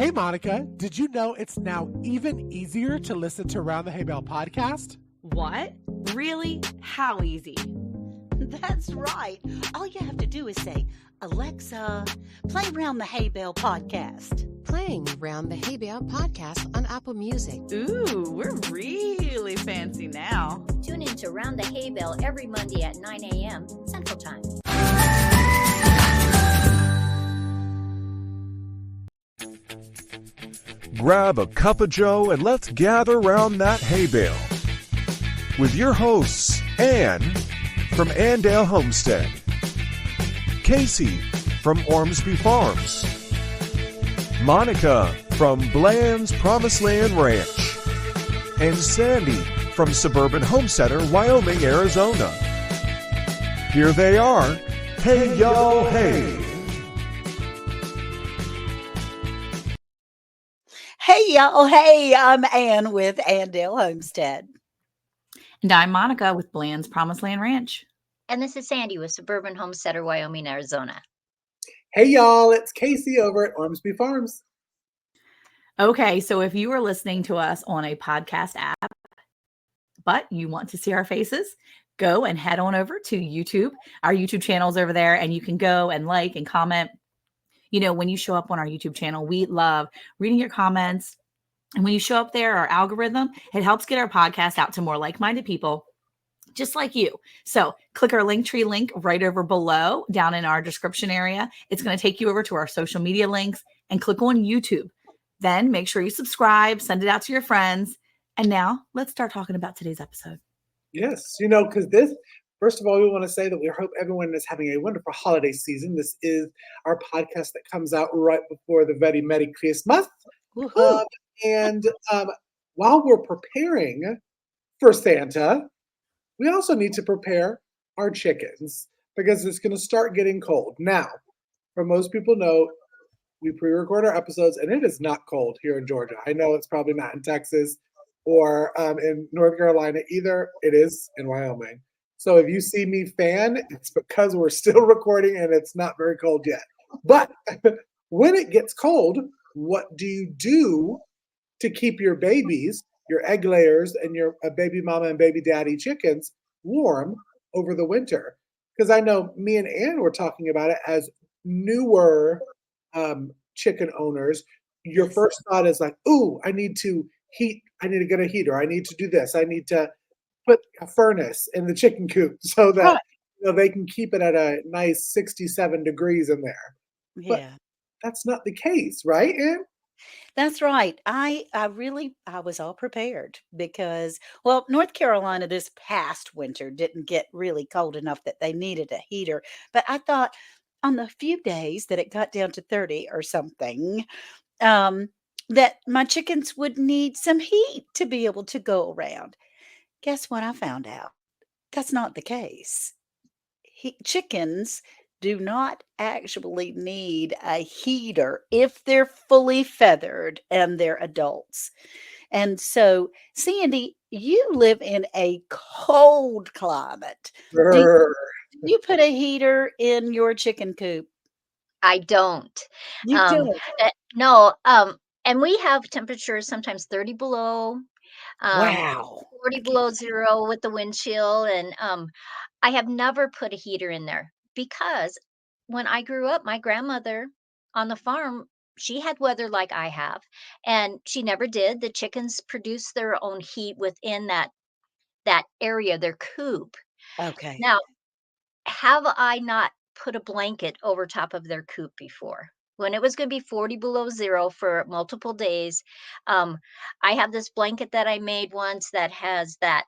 Hey, Monica, did you know it's now even easier to listen to Around the Hay Bale podcast? What? Really? How easy? That's right. All you have to do is say, Alexa, play Round the Hay Bale podcast. Playing Round the Hay Bale podcast on Apple Music. Ooh, we're really fancy now. Tune in to Round the Hay Bale every Monday at 9 a.m. Central Time. Grab a cup of joe and let's gather round that hay bale. With your hosts, Anne from Andale Homestead, Cayce from Ormsby Farms, Monica from Bland's Promised Land Ranch, and Sandi from Suburban Home Center, Wyoming, Arizona. Here they are. Hey, y'all, hey. Hey, y'all. Hey, I'm Ann with Andale Homestead. And I'm Monica with Bland's Promised Land Ranch. And this is Sandi with Suburban Home Center, Wyoming, Arizona. Hey, y'all. It's Cayce over at Ormsby Farms. Okay, so if you are listening to us on a podcast app, but you want to see our faces, go and head on over to YouTube. Our YouTube channel's over there, and you can go and like and comment. You know, when you show up on our YouTube channel, we love reading your comments. And when you show up there, our algorithm, it helps get our podcast out to more like-minded people, just like you. So click our LinkTree link right over below down in our description area. It's going to take you over to our social media links and click on YouTube. Then make sure you subscribe, send it out to your friends. And now let's start talking about today's episode. Yes, you know, because this, first of all, we want to say that we hope everyone is having a wonderful holiday season. This is our podcast that comes out right before the very Merry Christmas. And while we're preparing for Santa, we also need to prepare our chickens because it's going to start getting cold. Now, for most people know, we pre-record our episodes and it is not cold here in Georgia. I know it's probably not in Texas or in North Carolina either. It is in Wyoming. So if you see me fan, it's because we're still recording and it's not very cold yet. But when it gets cold, what do you do to keep your babies, your egg layers, and your baby mama and baby daddy chickens warm over the winter? Because I know me and Ann were talking about it as newer chicken owners. Your first thought is like, ooh, I need to get a heater. I need to do this. I need to put a furnace in the chicken coop so that they can keep it at a nice 67 degrees in there. Yeah. But that's not the case, right, Ann? That's right. I was all prepared because, well, North Carolina this past winter didn't get really cold enough that they needed a heater. But I thought on the few days that it got down to 30 or something, that my chickens would need some heat to be able to go around. Guess what I found out? That's not the case. Chickens do not actually need a heater if they're fully feathered and they're adults. And so, Sandi, you live in a cold climate. Do you put a heater in your chicken coop? I don't. You don't? No. And we have temperatures sometimes 30 below, Wow. 40 below zero with the wind chill. And I have never put a heater in there because when I grew up, my grandmother on the farm, she had weather like I have, and she never did. The chickens produce their own heat within that area, their coop. Okay. Now, have I not put a blanket over top of their coop before? When it was going to be 40 below zero for multiple days, I have this blanket that I made once that has that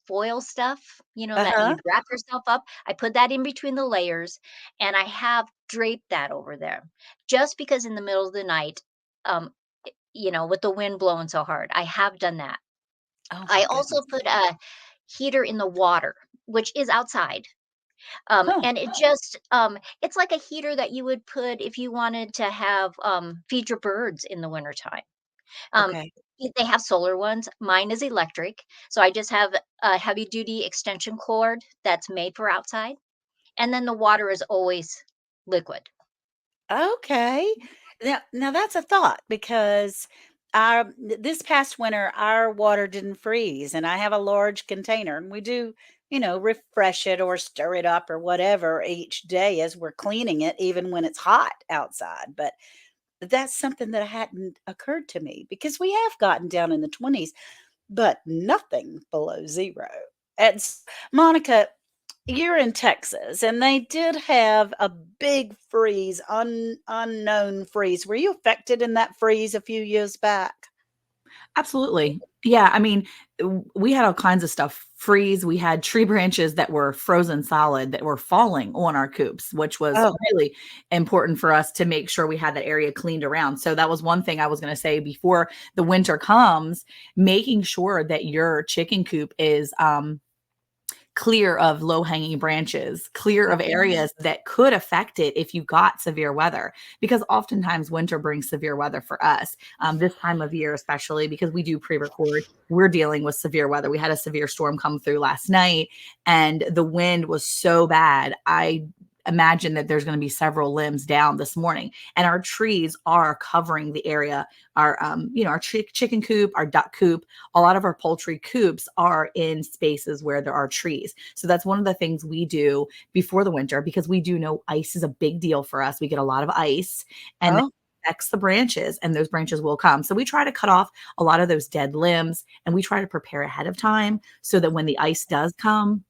foil stuff, that you wrap yourself up. I put that in between the layers and I have draped that over there just because in the middle of the night, with the wind blowing so hard, I have done that. Oh, I also put a heater in the water, which is outside. And it just, it's like a heater that you would put if you wanted to have, feed your birds in the wintertime. Okay. They have solar ones. Mine is electric. So I just have a heavy duty extension cord that's made for outside. And then the water is always liquid. Okay. Now that's a thought because this past winter our water didn't freeze, and I have a large container, and we do, refresh it or stir it up or whatever each day as we're cleaning it, even when it's hot outside. But that's something that hadn't occurred to me because we have gotten down in the 20s, but nothing below zero. And Monica, you're in Texas, and they did have a big freeze, unknown freeze. Were you affected in that freeze a few years back? Absolutely. Yeah, I mean, we had all kinds of stuff freeze. We had tree branches that were frozen solid that were falling on our coops, which was Oh, really important for us to make sure we had that area cleaned around. So that was one thing I was going to say before the winter comes, making sure that your chicken coop is clear of low-hanging branches, clear of okay. areas that could affect it if you got severe weather. Because oftentimes winter brings severe weather for us. This time of year, especially because we do pre-record, we're dealing with severe weather. We had a severe storm come through last night, and the wind was so bad. I imagine that there's going to be several limbs down this morning, and our trees are covering the area. Our our chicken coop, our duck coop, a lot of our poultry coops are in spaces where there are trees. So that's one of the things we do before the winter, because we do know ice is a big deal for us. We get a lot of ice, and that Oh, affects the branches, and those branches will come. So we try to cut off a lot of those dead limbs, and we try to prepare ahead of time so that when the ice does come,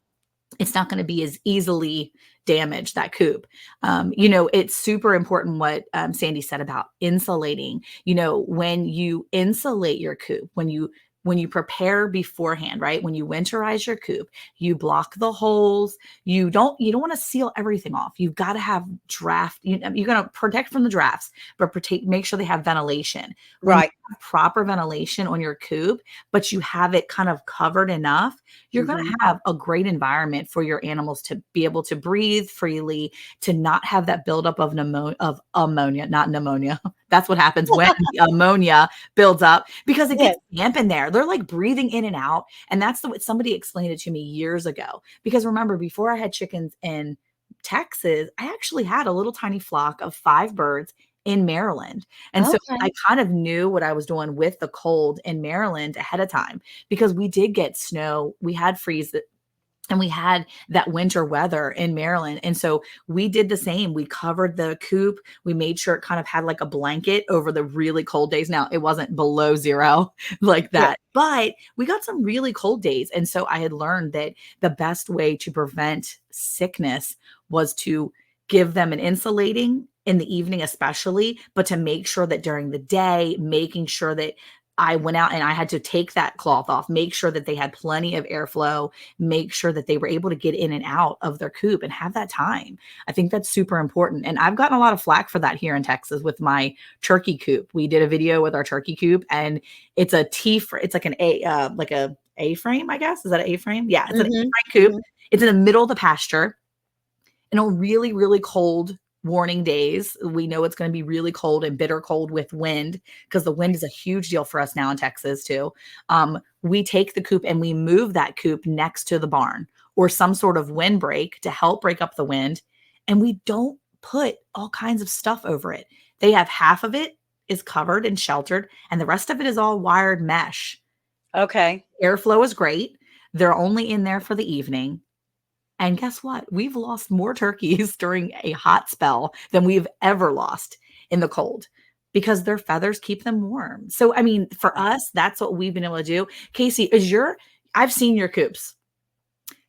it's not going to be as easily damaged, that coop. It's super important what Sandi said about insulating. When you insulate your coop, when you prepare beforehand, right? When you winterize your coop, you block the holes. You don't want to seal everything off. You've got to have draft. You're going to protect from the drafts, but make sure they have ventilation. When you right. have proper ventilation on your coop, but you have it kind of covered enough, you're going Mhm. to have a great environment for your animals to be able to breathe freely, to not have that buildup of ammonia, not pneumonia. That's what happens when the ammonia builds up because it Yes. gets damp in there. They're like breathing in and out. And that's what somebody explained it to me years ago. Because remember, before I had chickens in Texas, I actually had a little tiny flock of 5 birds in Maryland. And so I Okay. kind of knew what I was doing with the cold in Maryland ahead of time because we did get snow. We had freeze and we had that winter weather in Maryland. And so we did the same. We covered the coop. We made sure it kind of had like a blanket over the really cold days. Now, it wasn't below zero like Yeah. that, but we got some really cold days. And so I had learned that the best way to prevent sickness was to give them an insulating in the evening, especially, but to make sure that during the day, making sure that I went out and I had to take that cloth off, make sure that they had plenty of airflow, make sure that they were able to get in and out of their coop and have that time. I think that's super important. And I've gotten a lot of flack for that here in Texas with my turkey coop. We did a video with our turkey coop, and it's a it's like like a A-frame, I guess. Is that an A-frame? Yeah, it's an Mhm. A-frame coop. Mhm. It's in the middle of the pasture. And on really, really cold warning days, we know it's going to be really cold and bitter cold with wind, because the wind is a huge deal for us now in Texas too. We take the coop and we move that coop next to the barn or some sort of windbreak to help break up the wind. And we don't put all kinds of stuff over it. They have half of it is covered and sheltered, and the rest of it is all wired mesh. Okay. Airflow is great. They're only in there for the evening. And guess what? We've lost more turkeys during a hot spell than we've ever lost in the cold because their feathers keep them warm. So, I mean, for us, that's what we've been able to do. Cayce, I've seen your coops.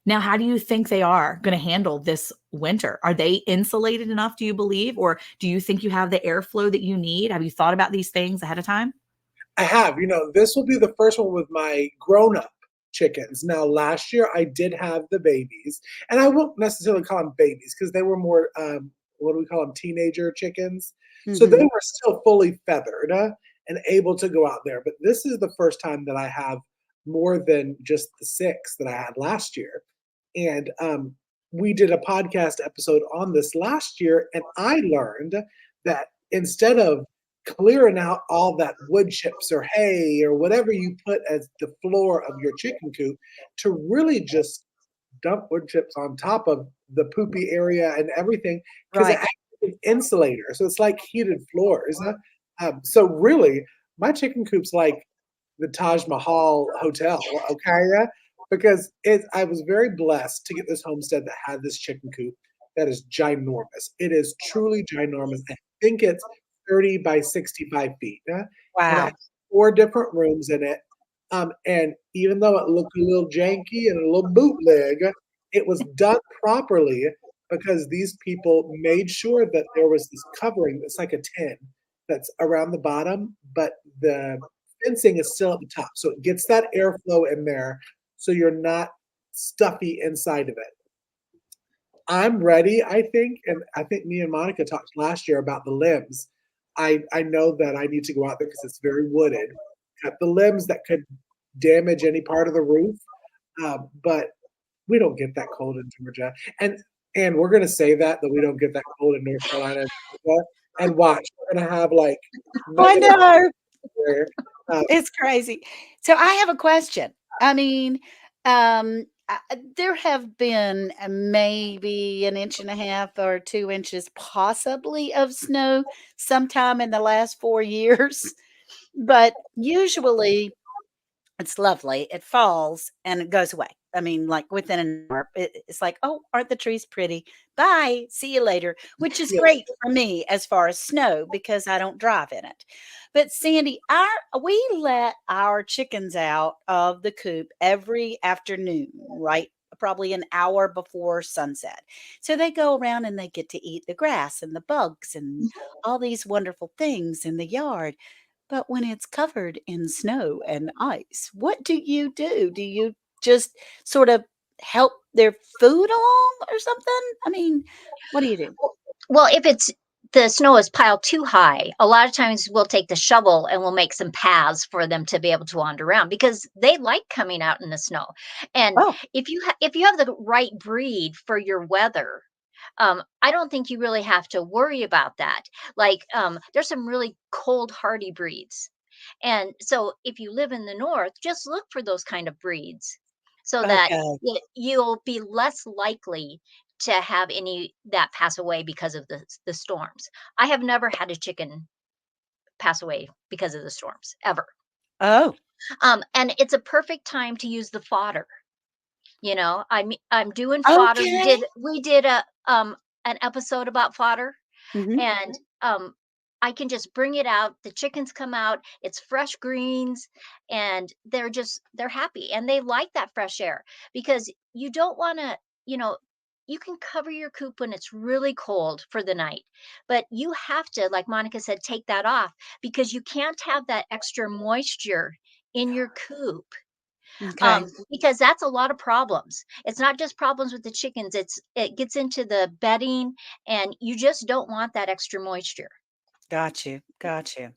Now, how do you think they are going to handle this winter? Are they insulated enough, do you believe? Or do you think you have the airflow that you need? Have you thought about these things ahead of time? I have. This will be the first one with my grown-up chickens. Now, last year I did have the babies, and I won't necessarily call them babies because they were more, what do we call them, teenager chickens. So they Mhm. were still fully feathered and able to go out there. But this is the first time that I have more than just the 6 that I had last year. And we did a podcast episode on this last year, and I learned that instead of clearing out all that wood chips or hay or whatever you put as the floor of your chicken coop, to really just dump wood chips on top of the poopy area and everything, because it Right. actually an insulator, so it's like heated floors. So really, my chicken coop's like the Taj Mahal hotel, okay? Because I was very blessed to get this homestead that had this chicken coop that is ginormous. It is truly ginormous. I think it's 30 by 65 feet. And it Wow. has 4 different rooms in it. And even though it looked a little janky and a little bootleg, it was done properly because these people made sure that there was this covering that's like a tin that's around the bottom, but the fencing is still at the top. So it gets that airflow in there so you're not stuffy inside of it. I'm ready, I think, and I think me and Monica talked last year about the limbs. I know that I need to go out there because it's very wooded. Cut the limbs that could damage any part of the roof, but we don't get that cold in Georgia, and we're gonna say that we don't get that cold in North Carolina, and Georgia, and watch, we're gonna have like I negative know. there. It's crazy. So I have a question. I mean, there have been maybe an inch and a half or 2 inches possibly of snow sometime in the last 4 years, but usually it's lovely. It falls and it goes away. I mean, like within an hour, it's like, oh, aren't the trees pretty? Bye. See you later, which is Yeah. great for me as far as snow because I don't drive in it. But Sandy, we let our chickens out of the coop every afternoon, right? Probably an hour before sunset. So they go around and they get to eat the grass and the bugs and all these wonderful things in the yard. But when it's covered in snow and ice, what do you do? Do you just sort of help their food along or something? I mean, what do you do? Well, if it's the snow is piled too high, a lot of times we'll take the shovel and we'll make some paths for them to be able to wander around because they like coming out in the snow. And Oh, if you have the right breed for your weather, I don't think you really have to worry about that. Like, there's some really cold hardy breeds. And so if you live in the north, just look for those kind of breeds so that okay. you'll be less likely to have any that pass away because of the storms. I have never had a chicken pass away because of the storms ever. Oh, And it's a perfect time to use the fodder. I'm doing fodder. We okay. did we did a an episode about fodder, Mhm. and I can just bring it out. The chickens come out. It's fresh greens, and they're happy and they like that fresh air because you don't want to, you know, you can cover your coop when it's really cold for the night, but you have to, like Monica said, take that off because you can't have that extra moisture in your coop, Okay. because that's a lot of problems. It's not just problems with the chickens, it gets into the bedding, and you just don't want that extra moisture. Got you. Got you.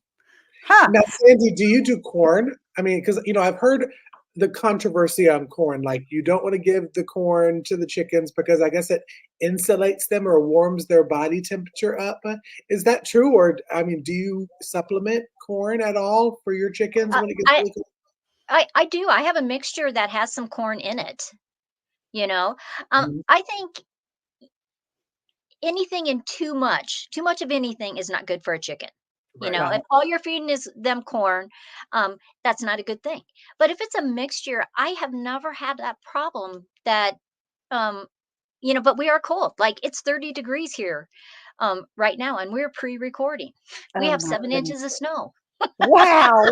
Huh. Now, Sandy, do you do corn? I mean, because I've heard the controversy on corn. Like, you don't want to give the corn to the chickens because I guess it insulates them or warms their body temperature up. Is that true? Or, I mean, do you supplement corn at all for your chickens Uh, when it gets I really cold? I do. I have a mixture that has some corn in it, you know? Mhm. I think anything in too much of anything is not good for a chicken. Right. If all you're feeding is them corn, that's not a good thing. But if it's a mixture, I have never had that problem that, um, but we are cold. Like it's 30 degrees here right now, and we're pre-recording. We Oh have my 7 inches goodness. of snow. Wow.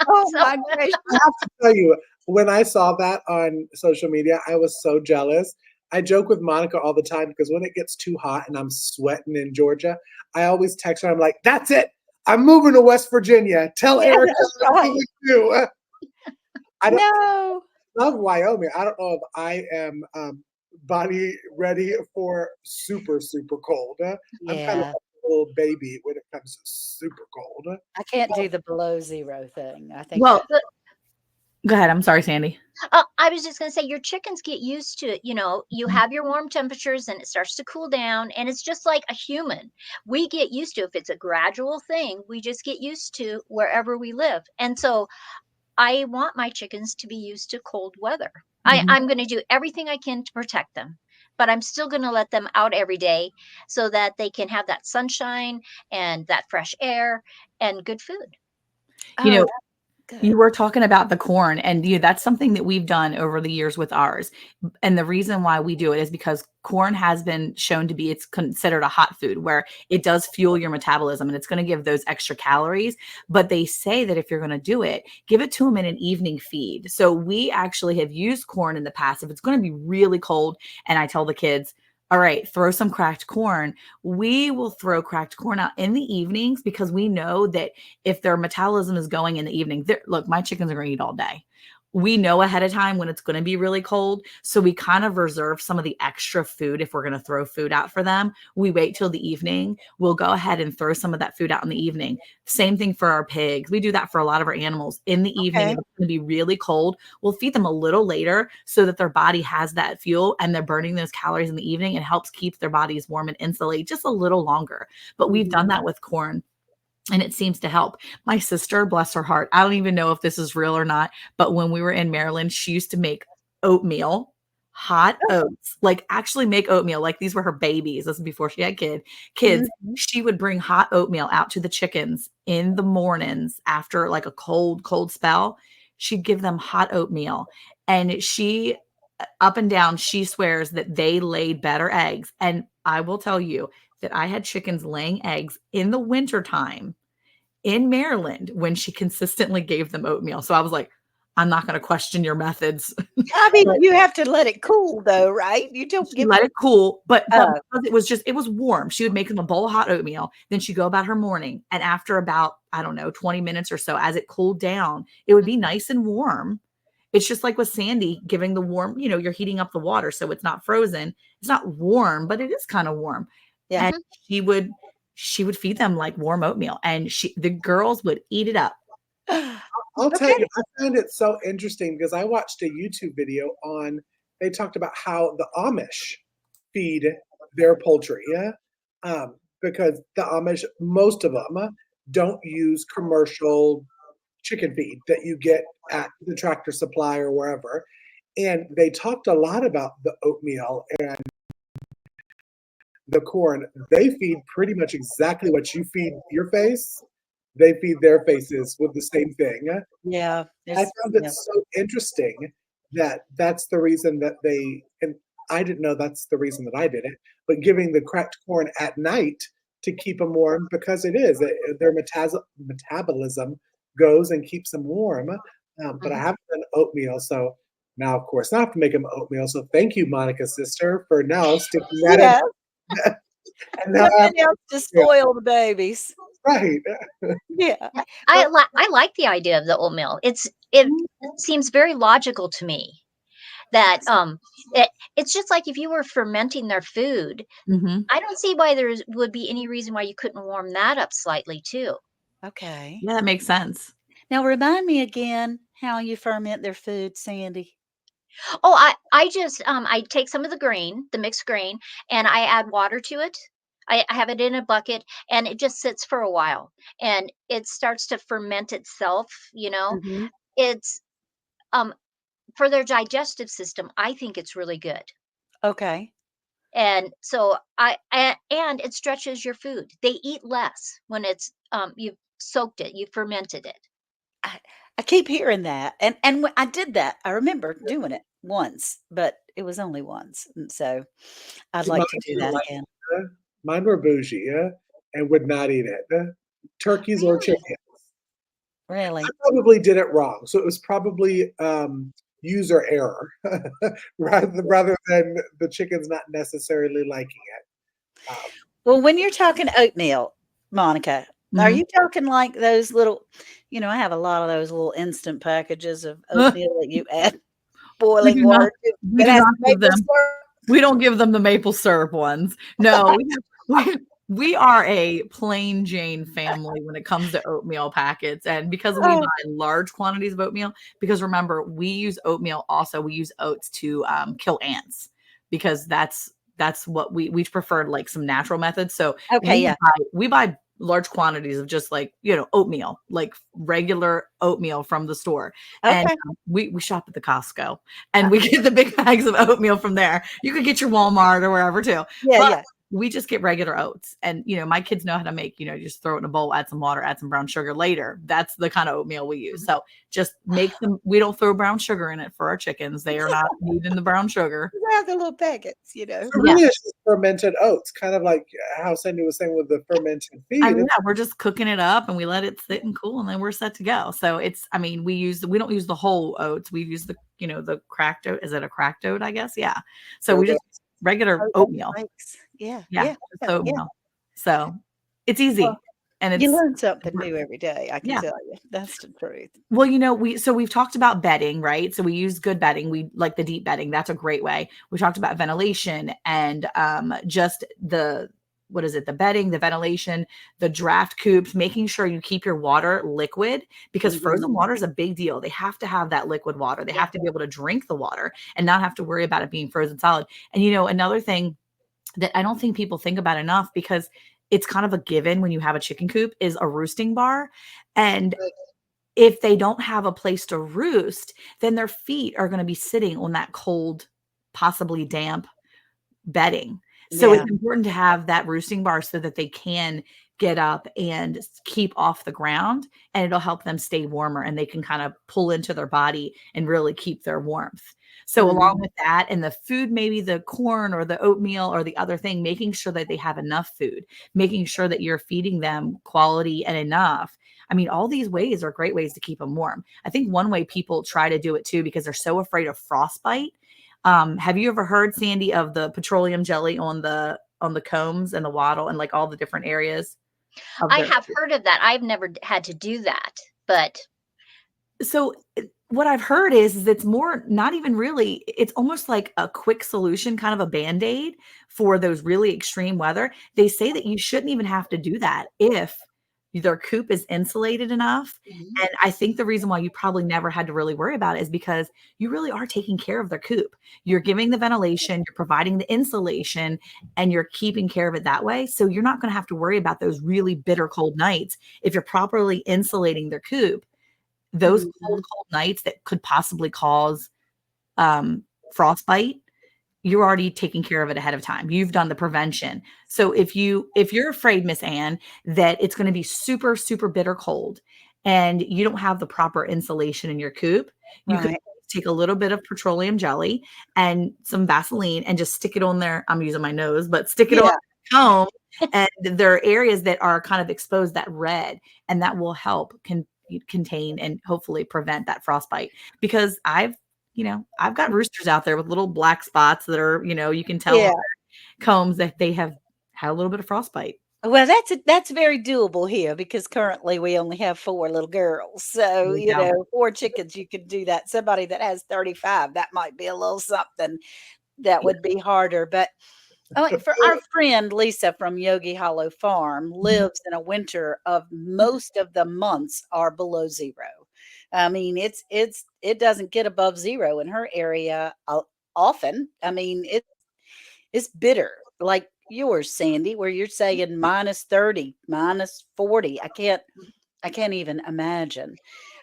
Oh So my gracious. I have to tell you, when I saw that on social media, I was so jealous. I joke with Monica all the time because when it gets too hot and I'm sweating in Georgia, I always text her. I'm like, "That's it. I'm moving to West Virginia. Tell Yeah, Erica that's I'm right. moving too." I don't No. love Wyoming. I don't know if I am body ready for super super cold. I'm kind of Yeah. like a little baby when it comes to super cold. I can't do the below zero thing. I think Well, that go ahead. I'm sorry, Sandy. I was just going to say, your chickens get used to it. You have your warm temperatures and it starts to cool down. And it's just like a human. We get used to, if it's a gradual thing, we just get used to wherever we live. And so I want my chickens to be used to cold weather. Mhm. I'm going to do everything I can to protect them. but I'm still going to let them out every day so that they can have that sunshine and that fresh air and good food. You know, Good. you were talking about the corn, and that's something that we've done over the years with ours. And the reason why we do it is because corn has been shown to be, it's considered a hot food where it does fuel your metabolism and it's going to give those extra calories. But they say that if you're going to do it, give it to them in an evening feed. So we actually have used corn in the past. If it's going to be really cold, and I tell the kids, all right, throw some cracked corn. We will throw cracked corn out in the evenings because we know that if their metabolism is going in the evening, look, my chickens are going to eat all day. We know ahead of time when it's going to be really cold. So we kind of reserve some of the extra food. If we're going to throw food out for them, we wait till the evening. We'll go ahead and throw some of that food out in the evening. Same thing for our pigs. We do that for a lot of our animals in the evening. Okay. If it's going to be really cold, we'll feed them a little later so that their body has that fuel and they're burning those calories in the evening. It helps keep their bodies warm and insulate just a little longer. But we've done that with corn, and it seems to help. My sister, bless her heart, I don't even know if this is real or not, but when we were in Maryland, she used to make oatmeal, hot oats, like actually make oatmeal. Like these were her babies. This is before she had kids. Mhm. She would bring hot oatmeal out to the chickens in the mornings after like a cold spell. She'd give them hot oatmeal, and she, up and down, she swears that they laid better eggs. And I will tell you that I had chickens laying eggs in the wintertime in Maryland when she consistently gave them oatmeal. So I was like, I'm not going to question your methods. I mean, But you have to let it cool though, right? You don't she give let it cool, but Oh. because it was warm. She would make them a bowl of hot oatmeal. Then she'd go about her morning. And after about, I don't know, 20 minutes or so, as it cooled down, it would be nice and warm. It's just like with Sandi giving the warm, you're heating up the water so it's not frozen. It's not warm, but it is kind of warm. Yeah. And she would feed them like warm oatmeal, and the girls would eat it up. I'll tell you, I found it so interesting because I watched a YouTube video they talked about how the Amish feed their poultry, because the Amish, most of them don't use commercial chicken feed that you get at the Tractor Supply or wherever. And they talked a lot about the oatmeal and the corn. They feed pretty much exactly what you feed your face. They feed their faces with the same thing. Yeah. I found it so interesting that that's the reason that and I didn't know that's the reason that I did it, but giving the cracked corn at night to keep them warm because their metabolism goes and keeps them warm. But I haven't done oatmeal, so now, of course, I have to make them oatmeal. So thank you, Monica's sister, for now sticking that in. Yeah. And now Nothing else to spoil the babies. right. Yeah. I like the idea of the oatmeal. It seems very logical to me that it's just like if you were fermenting their food, I don't see why there would be any reason why you couldn't warm that up slightly too. Okay. Yeah, that makes sense. Now remind me again how you ferment their food, Sandi. Oh, I just I take some of the mixed grain, and I add water to it. I have it in a bucket, and it just sits for a while, and it starts to ferment itself. Mhm. It's um for their digestive system. I think it's really good, Okay. and so and it stretches your food. They eat less when it's you've soaked it, you fermented it. I I keep hearing that, and when I did that, I remember doing it once, but it was only once, and so I'd See, like to do that like again. mine were bougie, and would not eat it. Turkeys or Really? chicken. I Really? probably did it wrong. So it was probably user error rather than the chickens not necessarily liking it. Well, when you're talking oatmeal, Monica, are Mhm. you talking like those little I have a lot of those little instant packages of oatmeal that you add We boiling do not water to we that do has not give maple them syrup? we don't give them the maple syrup ones. No, we are a plain Jane family when it comes to oatmeal packets. And because we buy Oh, large quantities of oatmeal, because remember, we use oatmeal also, we use oats to kill ants because that's what we prefer, like some natural methods. So okay, yeah. we buy large quantities of just like, oatmeal, like regular oatmeal from the store. And Okay. we shop at the Costco and we get the big bags of oatmeal from there. You could get your Walmart or wherever too. Yeah, But yeah. we just get regular oats. And, my kids know how to make, you just throw it in a bowl, add some water, add some brown sugar later. That's the kind of oatmeal we use. So just make them, we don't throw brown sugar in it for our chickens. They are not needing the brown sugar. You have the little packets, So Yeah. really, it's just fermented oats, kind of like how Sandy was saying with the fermented feed. I mean, yeah, we're just cooking it up and we let it sit and cool and then we're set to go. So we don't use the whole oats. We use the cracked oat. Is it a cracked oat, I guess? Yeah. So we just regular oatmeal. Yeah, Yeah. yeah, Just oatmeal. yeah. So it's easy. Well, And you it's, learn something new every day, I can Yeah. tell you. That's the truth. well, we've talked about bedding, right? So we use good bedding. We like the deep bedding. That's a great way. We talked about ventilation and just the bedding, the ventilation, the draft coops, making sure you keep your water liquid because frozen water is a big deal. They have to have that liquid water. They have to be able to drink the water and not have to worry about it being frozen solid. And another thing that I don't think people think about enough because it's kind of a given when you have a chicken coop is a roosting bar. And if they don't have a place to roost, then their feet are going to be sitting on that cold, possibly damp bedding. So Yeah. it's important to have that roosting bar so that they can get up and keep off the ground and it'll help them stay warmer and they can kind of pull into their body and really keep their warmth. So along with that and the food, maybe the corn or the oatmeal or the other thing, making sure that they have enough food, making sure that you're feeding them quality and enough. I mean, all these ways are great ways to keep them warm. I think one way people try to do it too, because they're so afraid of frostbite. Have you ever heard, Sandy, of the petroleum jelly on the combs and the wattle and like all the different areas? I have heard of that. I've never had to do that, but So what I've heard is it's more not even really, it's almost like a quick solution, kind of a band-aid for those really extreme weather. They say that you shouldn't even have to do that if their coop is insulated enough. And I think the reason why you probably never had to really worry about it is because you really are taking care of their coop. You're giving the ventilation, you're providing the insulation, and you're keeping care of it that way. So you're not going to have to worry about those really bitter cold nights if you're properly insulating their coop. Those cold nights that could possibly cause frostbite, you're already taking care of it ahead of time. You've done the prevention. So if you're afraid, Miss Ann, that it's going to be super, super bitter cold and you don't have the proper insulation in your coop, you could take a little bit of petroleum jelly and some Vaseline and just stick it on there. I'm using my nose, but stick it on the comb. And there are areas that are kind of exposed, that red, and that will help contain and hopefully prevent that frostbite. Because I've got roosters out there with little black spots that are, you can tell on their combs that they have had a little bit of frostbite. Well, that's very doable here because currently we only have 4 little girls. So, 4 chickens, you could do that. Somebody that has 35, that might be a little something that would be harder. But for our friend Lisa from Yogi Hollow Farm lives in a winter of most of the months are below 0. I mean, it doesn't get above 0 in her area often. I mean, it's bitter like yours, Sandy, where you're saying minus 30, minus 40. I can't even imagine.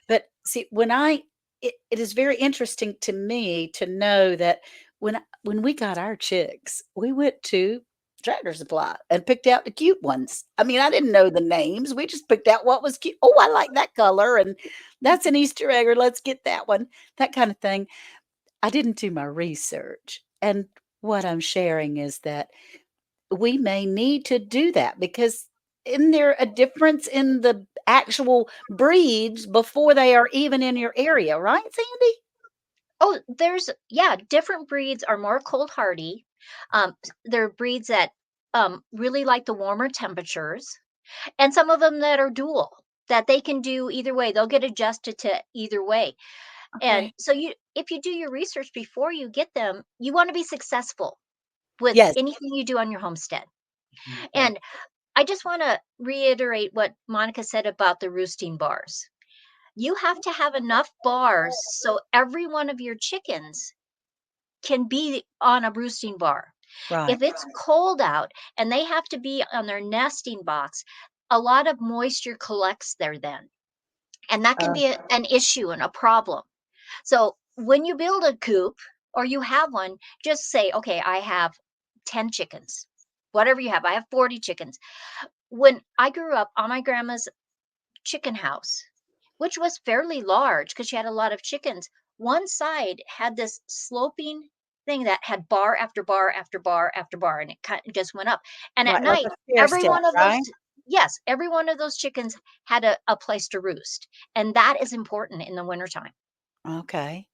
But see, it is very interesting to me to know that when we got our chicks, we went to Tractor Supply and picked out the cute ones. I mean, I didn't know the names. We just picked out what was cute. Oh, I like that color, and that's an Easter egg, or let's get that one, that kind of thing. I didn't do my research. And what I'm sharing is that we may need to do that because isn't there a difference in the actual breeds before they are even in your area, right, Sandy? oh, different breeds are more cold hardy. There are breeds that really like the warmer temperatures, and some of them that are dual that they can do either way. They'll get adjusted to either way. And Okay. so if you do your research before you get them, you want to be successful with Yes. anything you do on your homestead. And I just want to reiterate what Monica said about the roosting bars. You have to have enough bars so every one of your chickens can be on a roosting bar. Right. If it's cold out and they have to be on their nesting box, a lot of moisture collects there then. And that can be an issue and a problem. So when you build a coop or you have one, just say, okay, I have 10 chickens, whatever you have. I have 40 chickens. When I grew up on my grandma's chicken house, which was fairly large because she had a lot of chickens, one side had this sloping thing that had bar after bar after bar after bar, and it kind of just went up. And at Like night, a stair every step, one of those, right? yes, every one of those chickens had a place to roost. And that is important in the wintertime. Okay.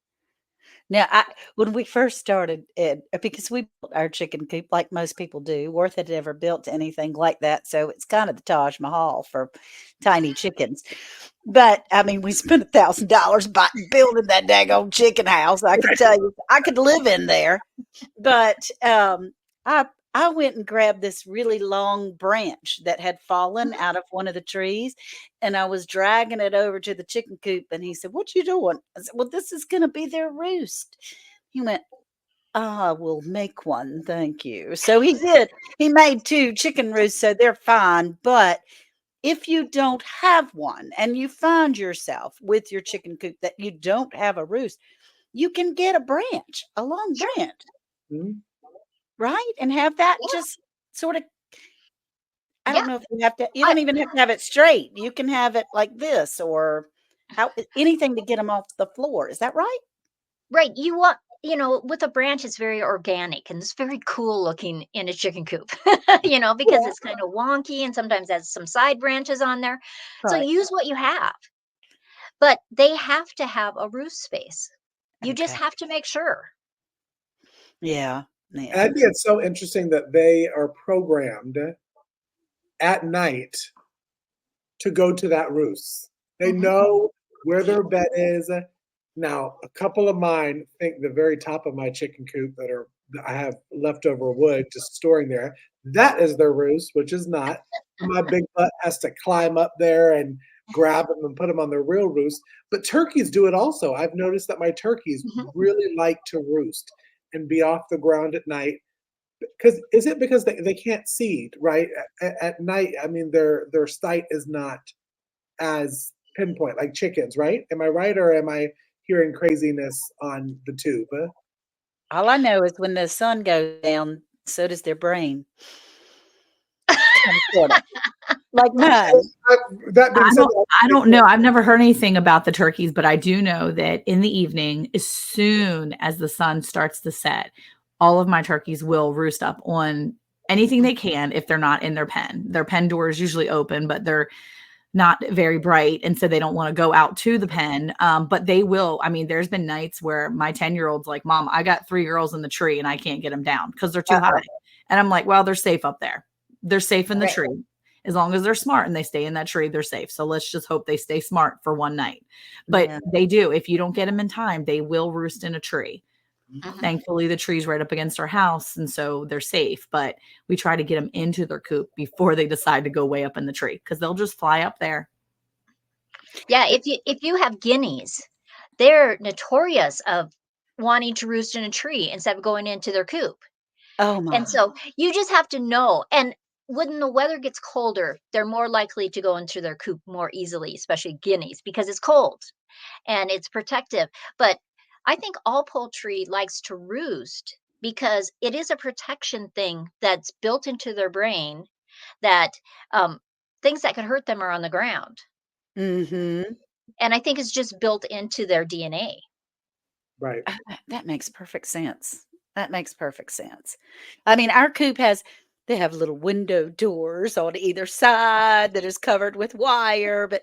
Now, when we first started it, because we built our chicken coop like most people do, Worth had never built anything like that, so it's kind of the Taj Mahal for tiny chickens. But I mean, we spent $1,000 building that daggone chicken house. I can tell you, I could live in there. But I I went and grabbed this really long branch that had fallen out of one of the trees, and I was dragging it over to the chicken coop. And he said, "What you doing?" I said, "Well, this is going to be their roost." He went, "I will make one, thank you." So he did. He made 2 chicken roosts, so they're fine. But if you don't have one and you find yourself with your chicken coop that you don't have a roost, you can get a branch, a long Sure. branch, Mhm. right? And have that Yeah. just sort of, I Yeah. don't know if you have to, you I, don't even have to have it straight. You can have it like this or how, anything to get them off the floor. Is that right? right. You want, with a branch, it's very organic and it's very cool looking in a chicken coop, because Yeah. it's kind of wonky and sometimes has some side branches on there. So Right. use what you have, but they have to have a roof space. You just Okay. have to make sure. Yeah. And I Yeah. think it's so interesting that they are programmed at night to go to that roost. They Hmm. know where their bed is. Now, a couple of mine think the very top of my chicken coop that I have leftover wood just storing there, that is their roost, which is not. My big butt has to climb up there and grab them and put them on their real roost. But turkeys do it also. I've noticed that my turkeys Hmm. really like to roost and be off the ground at night. Because is it because they can't see, right? At night, I mean, their sight is not as pinpoint like chickens, right? Am I right, or am I hearing craziness on the tube? All I know is when the sun goes down, so does their brain. Kind of, sort of, like mine. Uh, that being I said, don't I don't know. I've never heard anything about the turkeys, but I do know that in the evening, as soon as the sun starts to set, all of my turkeys will roost up on anything they can if they're not in their pen. Their pen door is usually open, but they're not very bright, and so they don't want to go out to the pen. But they will. I mean, there's been nights where my 10-year-old's like, "Mom, I got 3 girls in the tree and I can't get them down because they're too Uh-oh. high." And I'm like, "Well, they're safe up there. They're safe in the Right. tree. As long as they're smart and they stay in that tree, they're safe. So let's just hope they stay smart for one night." But Yeah. they do. If you don't get them in time, they will roost in a tree. Hmm. Thankfully, the tree's right up against our house, and so they're safe. But we try to get them into their coop before they decide to go way up in the tree because they'll just fly up there. Yeah, if you have guineas, they're notorious of wanting to roost in a tree instead of going into their coop. Oh And my. so you just have to know. And when the weather gets colder, they're more likely to go into their coop more easily, especially guineas, because it's cold and it's protective. But I think all poultry likes to roost because it is a protection thing that's built into their brain that um, things that could hurt them are on the ground. Mhm. And I think it's just built into their DNA. right. That makes perfect sense. That makes perfect sense. I mean, our coop has, they have little window doors on either side that is covered with wire, but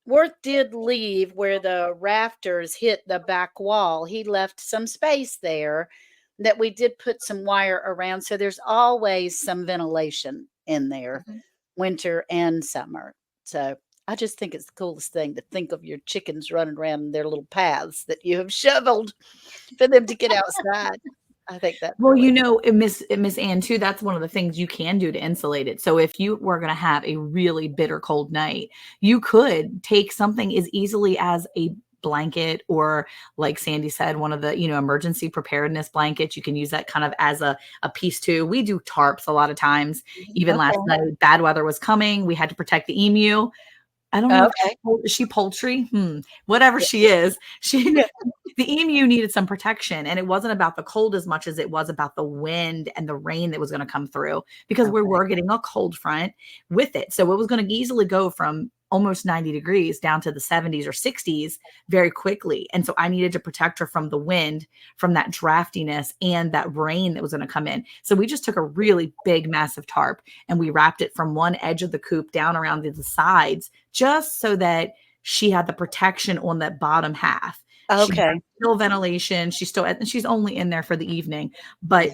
Worth did leave where the rafters hit the back wall. He left some space there that we did put some wire around. So there's always some ventilation in there, Mhm. winter and summer. So I just think it's the coolest thing to think of your chickens running around in their little paths that you have shoveled for them to get outside. I think that's Well, really Miss Ann, too, that's one of the things you can do to insulate it. So if you were going to have a really bitter cold night, you could take something as easily as a blanket, or like Sandi said, one of the, emergency preparedness blankets. You can use that kind of as a piece too. We do tarps a lot of times. Even last Okay. night, bad weather was coming. We had to protect the emu. I don't know Okay. is she poultry? Whatever she is, Yeah. the emu needed some protection, and it wasn't about the cold as much as it was about the wind and the rain that was going to come through, because we Okay. were getting a cold front with it. So it was going to easily go from almost 90 degrees down to the 70s or 60s very quickly. And so I needed to protect her from the wind, from that draftiness and that rain that was going to come in. So we just took a really big, massive tarp and we wrapped it from one edge of the coop down around the sides, just so that she had the protection on that bottom half. She Okay. had still ventilation. She's only in there for the evening. But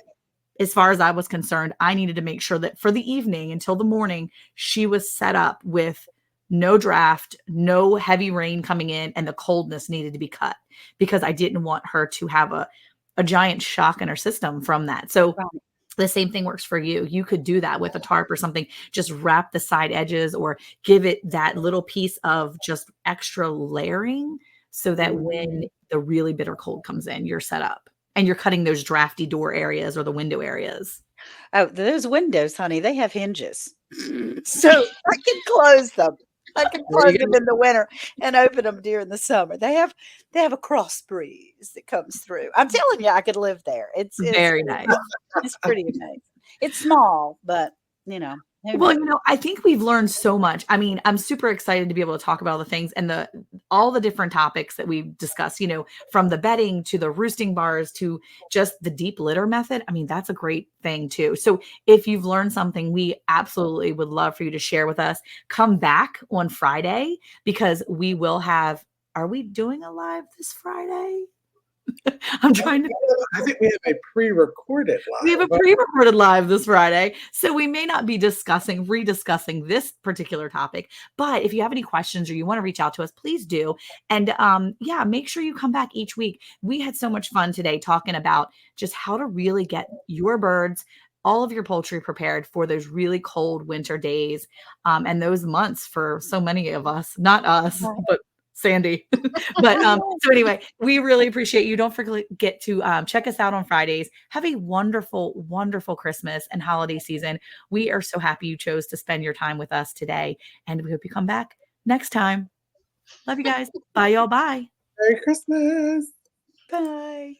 as far as I was concerned, I needed to make sure that for the evening until the morning, she was set up with no draft, no heavy rain coming in, and the coldness needed to be cut, because I didn't want her to have a giant shock in her system from that. So Right. the same thing works for you. You could do that with a tarp or something. Just wrap the side edges or give it that little piece of just extra layering, so that when the really bitter cold comes in, you're set up and you're cutting those drafty door areas or the window areas. Oh, those windows, honey, they have hinges. So I can close them. I can There close you them go. in the winter and open them during the summer. They have a cross breeze that comes through. I'm telling you, I could live there. Very nice. It's pretty amazing. It's small, but who Well, knows? I think we've learned so much. I mean, I'm super excited to be able to talk about all the things and all the different topics that we've discussed, from the bedding to the roosting bars to just the deep litter method. I mean, that's a great thing too. So if you've learned something, we absolutely would love for you to share with us. Come back on Friday, because we will have, are we doing a live this Friday? I'm trying to I think we have a pre-recorded We have a live. pre-recorded live this Friday, so we may not be rediscussing this particular topic. But if you have any questions or you want to reach out to us, please do. And yeah, make sure you come back each week. We had so much fun today talking about just how to really get your birds, all of your poultry prepared for those really cold winter days, and those months for so many of us. Not us, but Sandi. But so anyway, we really appreciate you. Don't forget to check us out on Fridays. Have a wonderful, wonderful Christmas and holiday season. We are so happy you chose to spend your time with us today, and we hope you come back next time. Love you guys. Bye, y'all. Bye. Merry Christmas. Bye.